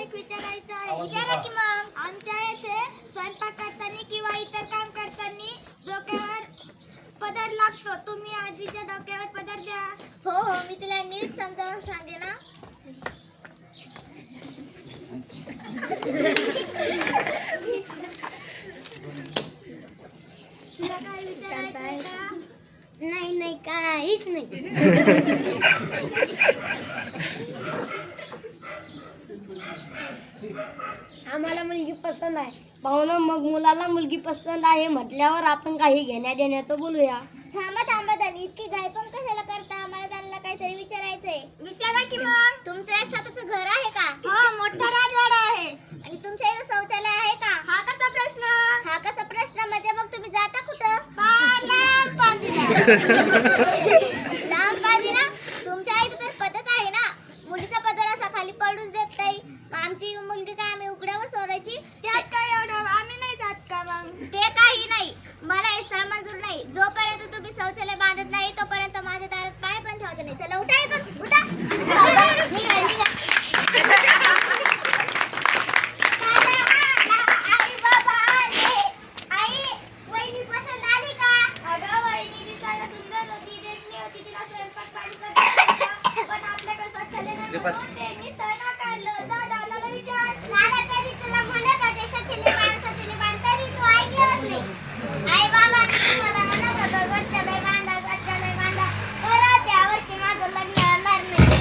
एक विचारायचं आहे. विचारा की मग. आमच्या येथे स्वयंपाक करताना किंवा इतर काम करताना डोक्यावर पदर लागतो. तुम्ही आजीच्या डोक्यावर पदर द्या. हो हो, मी तुला नीट समजावून सांगे ना. तुला काय विचारायचं आहे का? नाही नाही, काहीच नाही. आम्हाला मुलगी पसंत आहे. पाहुणं, मग मुलाला मुलगी पसंत आहे म्हटल्यावर आपण काही घेण्या देण्याचं बोलूया. थांबा थांबा दानी, इतकी घाई पण कशाला करता? मला त्यांना काहीतरी विचारायचंय. विचारा की मग. तुमचं एक स्वतःचं घर आहे का? हो, मोठा राजवाडा आहे. आणि तुमच्या इथे शौचालय आहे का? हा कसा प्रश्न? हा कसा प्रश्न? म्हणजे मग तुम्ही जाता कुठं? लांब पांदिला. लांब बाजूला. तुमच्या इथे तर पद्धत आहे ना, मुलीचा पदर असा खाली पडूच देत नाही. मग आमची मुलगी काय आम्ही उघड्यावर सोडायची? त्यात काय एवढं? आम्ही नाही जात का मग? ते काही नाही, मला हे स्थळ मंजूर नाही. जोपर्यंत तुम्ही शौचालय बांधत नाही तोपर्यंत माझ्या दारात पाय पण ठेवायचं नाही. चला उठा इथून, उठा. निघा, निघा. आई बाबा आले. आई, वहिनी पसंत आली का? अगं, वहिनी दिसायला सुंदर होती, देखणी होती, तिला स्वयंपाक पाणी सगळं येतं. पण आपल्याकडे शौचालय नाही म्हणून त्यांनी स्थळ नाकारलं. जा, दादाला विचार. दादा कधी तुला म्हणत होते शौचालय बांध, तरी तू ऐकलंच नाही. आई बाबा तुम्हाला म्हणत होतं शौचालय बांधा, शौचालय बांधा. परत यावर्षी माझं लग्न होणार नाही.